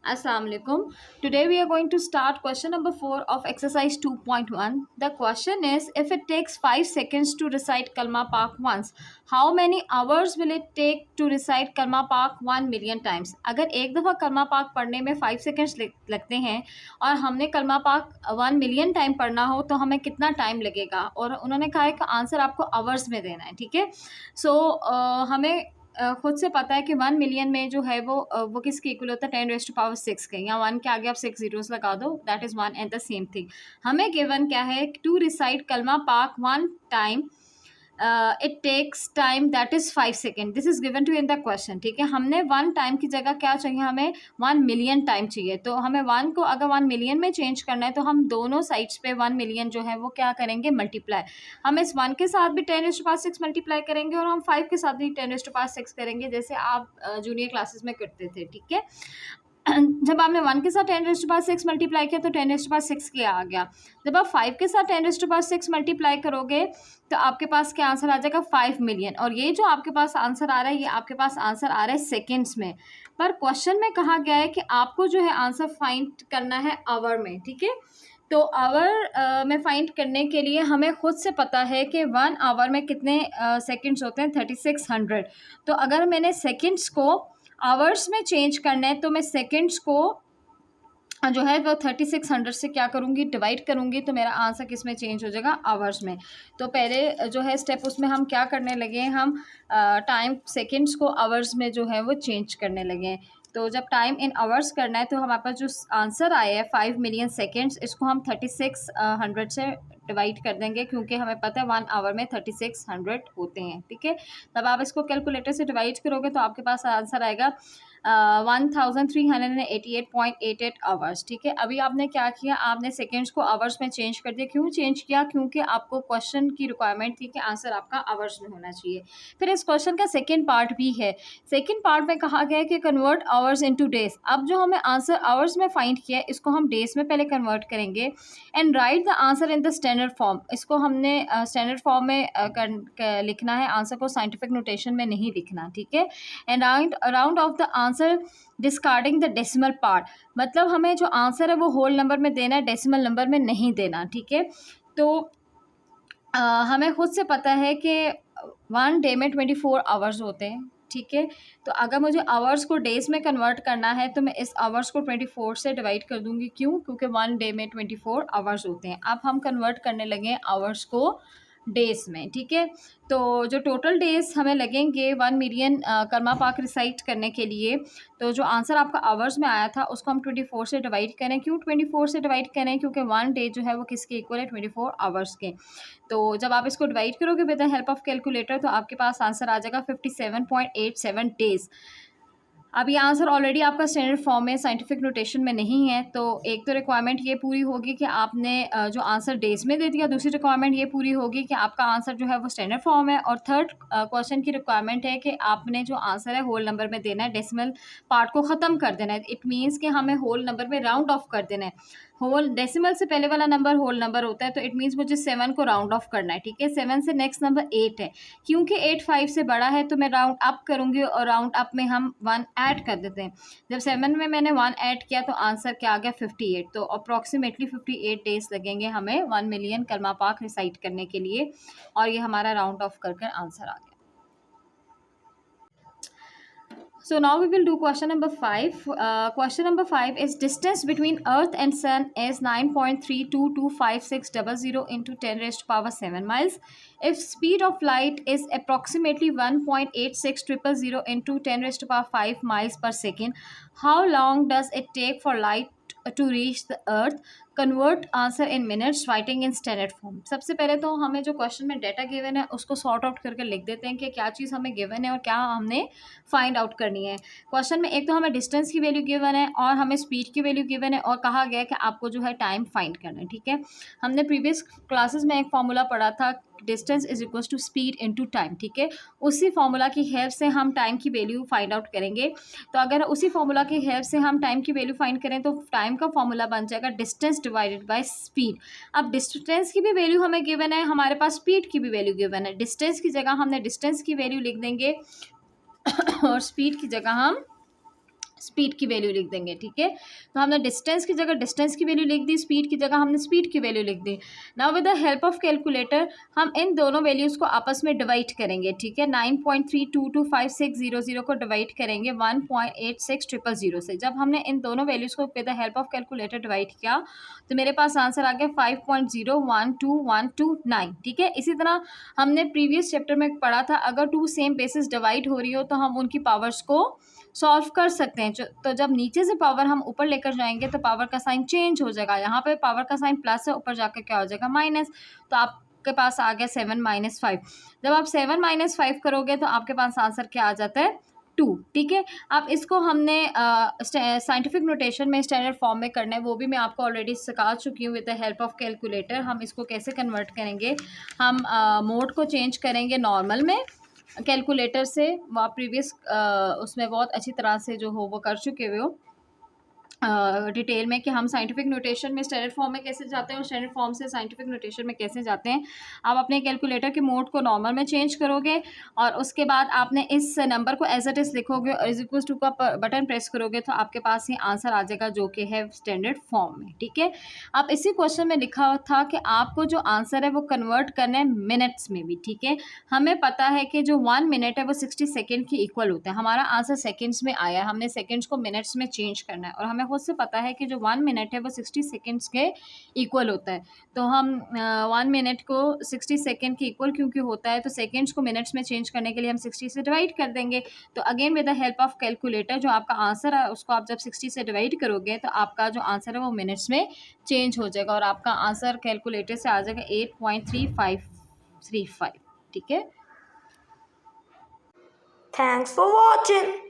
Assalamu alaikum. Today we are going to start question number 4 of exercise 2.1. The question is, if it takes 5 seconds to recite Kalma Pak once, how many hours will it take to recite Kalma Pak 1 million times? अगर एक दफ़ा कलमा पाक पढ़ने में 5 seconds लगते हैं और हमने कलमा पाक 1 मिलियन टाइम पढ़ना हो तो हमें कितना टाइम लगेगा? और उन्होंने कहा है कि आंसर आपको आवर्स में देना है, ठीक है। सो हमें खुद से पता है कि 1 मिलियन में जो है वो किसके इक्वल होता है 10⁻6 के, या 1 के आगे आप 6 ज़ीरोस लगा दो, that is 1 and the same thing. हमें गिवन क्या है, टू रिसाइट कलमा पाक 1 time it takes time that is 5 second. This is given to in the question, ठीक है। हमने 1 टाइम की जगह क्या चाहिए, हमें 1 मिलियन टाइम चाहिए। तो हमें 1 को अगर 1 मिलियन में चेंज करना है तो हम दोनों साइड्स पे 1 मिलियन जो है वो क्या करेंगे, मल्टीप्लाई। हम इस 1 के साथ भी 10⁻6 मल्टीप्लाई करेंगे और हम 5 के साथ भी 10⁻6 करेंगे, जैसे आप जूनियर क्लासेस में करते थे, ठीक है। जब आपने 1 के साथ 10⁻6 मल्टीप्लाई किया तो 10⁻6 के आ गया। जब आप 5 के साथ 10⁻6 मल्टीप्लाई करोगे तो आपके पास क्या आंसर आ जाएगा, 5 मिलियन। और ये जो आपके पास आंसर आ रहा है, ये आपके पास आंसर आ रहा है सेकेंड्स में। पर क्वेश्चन में कहा गया है कि आपको जो है आंसर फाइंड करना है आवर में, ठीक है। तो आवर में फाइंड करने के लिए हमें खुद से पता है कि 1 आवर में कितने सेकेंड्स होते हैं, 3600। तो अगर मैंने सेकेंड्स को आवर्स में चेंज करना है तो मैं सेकेंड्स को जो है वो 3600 से क्या करूँगी, डिवाइड करूँगी, तो मेरा आंसर किस में चेंज हो जाएगा, आवर्स में। तो पहले जो है स्टेप उसमें हम क्या करने लगे, हम टाइम सेकेंड्स को आवर्स में जो है वो चेंज करने लगे। तो जब टाइम इन आवर्स करना है तो हमारे पास जो आंसर आया है 5 मिलियन सेकेंड्स, इसको हम 3600 से डिवाइड कर देंगे, क्योंकि हमें पता है 1 आवर में 3600 होते हैं, ठीक है। तब आप इसको कैलकुलेटर से डिवाइड करोगे तो आपके पास आंसर आएगा 1388.88 आवर्स, ठीक है। अभी आपने क्या किया, आपने सेकेंड्स को आवर्स में चेंज कर दिया। क्यों चेंज किया, क्योंकि आपको क्वेश्चन की रिक्वायरमेंट थी कि आंसर आपका आवर्स में होना चाहिए। फिर इस क्वेश्चन का सेकेंड पार्ट भी है। सेकेंड पार्ट में कहा गया है कि कन्वर्ट आवर्स इनटू डेज। अब जो हमें आंसर आवर्स में फाइंड किया है, इसको हम डेज में पहले कन्वर्ट करेंगे and right the answer in the standard form. इसको हमने स्टैंडर्ड फॉर्म में लिखना है, आंसर को साइंटिफिक नोटेशन में नहीं लिखना, ठीक है। And round of the answer discarding the decimal part. मतलब हमें जो आंसर है वो होल नंबर में देना है, डेसिमल नंबर में नहीं देना, ठीक है। तो हमें खुद से पता है कि 1 डे में 24 आवर्स होते हैं, ठीक है। तो अगर मुझे आवर्स को डेज में कन्वर्ट करना है तो मैं इस आवर्स को 24 से डिवाइड कर दूंगी। क्यों, क्योंकि 1 डे में 24 आवर्स होते हैं। अब हम कन्वर्ट करने लगे आवर्स को डेज में, ठीक है। तो जो टोटल डेज हमें लगेंगे 1 मिलियन कलमा पाक रिसाइट करने के लिए, तो जो आंसर आपका आवर्स में आया था उसको हम 24 से डिवाइड करें। क्यों 24 से डिवाइड करें, क्योंकि 1 डे जो है वो किसके इक्वल है, 24 आवर्स के। तो जब आप इसको डिवाइड करोगे with the help of calculator तो आपके पास आंसर आ जाएगा 57.87 डेज। अब ये आंसर ऑलरेडी आपका स्टैंडर्ड फॉर्म में, साइंटिफिक नोटेशन में नहीं है। तो एक तो रिक्वायरमेंट ये पूरी होगी कि आपने जो आंसर डेज में दे दिया। दूसरी रिक्वायरमेंट ये पूरी होगी कि आपका आंसर जो है वो स्टैंडर्ड फॉर्म है। और थर्ड क्वेश्चन की रिक्वायरमेंट है कि आपने जो आंसर है होल नंबर में देना है, डेसिमल पार्ट को ख़त्म कर देना है। इट मीन्स कि हमें होल नंबर में राउंड ऑफ कर देना है। होल डेसिमल से पहले वाला नंबर होल नंबर होता है, तो इट मीन्स मुझे 7 को राउंड ऑफ करना है, ठीक है। 7 से नेक्स्ट नंबर 8 है। क्योंकि 8 5 से बड़ा है तो मैं राउंड अप करूँगी और राउंड अप में हम 1 ऐड कर देते हैं। जब 7 में मैंने 1 ऐड किया तो आंसर क्या आ गया, 58। तो अप्रॉक्सीमेटली 58 डेज लगेंगे हमें 1 मिलियन कलमा पाक रिसाइट करने के लिए। और ये हमारा राउंड ऑफ कर आंसर आ गया। So now we will do question number 5. Question number 5 is, distance between Earth and Sun is 9.322560 into 10 raised to power 7 miles. If speed of light is approximately 1.86000 into 10 raised to power 5 miles per second, how long does it take for light to reach the earth? Convert answer in minutes, writing in standard form. सबसे पहले तो हमें जो question में data given है उसको sort out करके लिख देते हैं कि क्या चीज़ हमें गिवन है और क्या हमने फाइंड आउट करनी है। क्वेश्चन में एक तो हमें डिस्टेंस की वैल्यू गिवन है और हमें स्पीड की वैल्यू गिवन है और कहा गया है कि आपको जो है टाइम फाइंड करना है, ठीक है। हमने प्रीवियस क्लासेस में एक फार्मूला पढ़ा था, distance is equal to speed into time, ठीक है। उसी फार्मूला की हेल्प से हम टाइम की वैल्यू फाइंड आउट करेंगे। तो अगर उसी फार्मूला की हेल्प से हम टाइम की वैल्यू फाइंड करें तो टाइम का फार्मूला बन जाएगा डिस्टेंस डिवाइडेड बाय स्पीड। अब डिस्टेंस की भी वैल्यू हमें गिवन है, हमारे पास स्पीड की भी वैल्यू गिवन है। डिस्टेंस की जगह हमने डिस्टेंस की वैल्यू लिख देंगे और स्पीड की जगह हम स्पीड की वैल्यू लिख देंगे, ठीक है। तो हमने डिस्टेंस की जगह डिस्टेंस की वैल्यू लिख दी, स्पीड की जगह हमने स्पीड की वैल्यू लिख दी। Now with the help of calculator हम इन दोनों वैल्यूज़ को आपस में डिवाइड करेंगे, ठीक है। 9.3225600 को डिवाइड करेंगे 1.8600 से। जब हमने इन दोनों वैल्यूज़ को with the help of calculator divide किया तो मेरे पास आंसर आ गया 5.012129, ठीक है। इसी तरह हमने प्रीवियस चैप्टर में पढ़ा था, अगर टू सेम बेसिस डिवाइड हो रही हो तो हम उनकी पावर्स को सॉल्व कर सकते हैं। तो जब नीचे से पावर हम ऊपर लेकर जाएंगे तो पावर का साइन चेंज हो जाएगा। यहाँ पे पावर का साइन प्लस है, ऊपर जाकर क्या हो जाएगा माइनस। तो आपके पास आ गया 7 - 5। जब आप 7 - 5 करोगे तो आपके पास आंसर क्या आ जाता है 2, ठीक है। अब इसको हमने साइंटिफिक नोटेशन में स्टैंडर्ड फॉर्म में करना है, वो भी मैं आपको ऑलरेडी सिखा चुकी हूँ with the help of calculator. हम इसको कैसे कन्वर्ट करेंगे, हम मोड को चेंज करेंगे नॉर्मल में कैलकुलेटर से। वो आप प्रीवियस उसमें बहुत अच्छी तरह से जो हो वो कर चुके हुए हो डिटेल में, कि हम साइंटिफिक नोटेशन में स्टैंडर्ड फॉर्म में कैसे जाते हैं और स्टैंडर्ड फॉर्म से साइंटिफिक नोटेशन में कैसे जाते हैं। आप अपने कैलकुलेटर के मोड को नॉर्मल में चेंज करोगे और उसके बाद आपने इस नंबर को एज इट इज़ लिखोगे और इज इक्वल टू का बटन प्रेस करोगे तो आपके पास ही आंसर आ जाएगा जो कि है स्टैंडर्ड फॉर्म में, ठीक है। अब इसी क्वेश्चन में लिखा था कि आपको जो आंसर है वो कन्वर्ट करना है मिनट्स में भी, ठीक है। हमें पता है कि जो 1 मिनट है वो 60 सेकेंड के इक्वल होता है। हमारा आंसर सेकेंड्स में आया है, हमने सेकेंड्स को मिनट्स में चेंज करना है और हमें खुद से पता है कि जो 1 मिनट है वो 60 सेकेंड्स के इक्वल होता है। तो हम 1 मिनट को 60 सेकेंड के इक्वल क्योंकि होता है तो सेकेंड्स को मिनट्स में चेंज करने के लिए हम 60 से डिवाइड कर देंगे। तो again with the help of calculator जो आपका आंसर है उसको आप जब 60 से डिवाइड करोगे तो आपका जो आंसर है वो मिनट्स में चेंज हो जाएगा और आपका आंसर कैलकुलेटर से आ जाएगा 8.3535, ठीक है। Thanks for watching.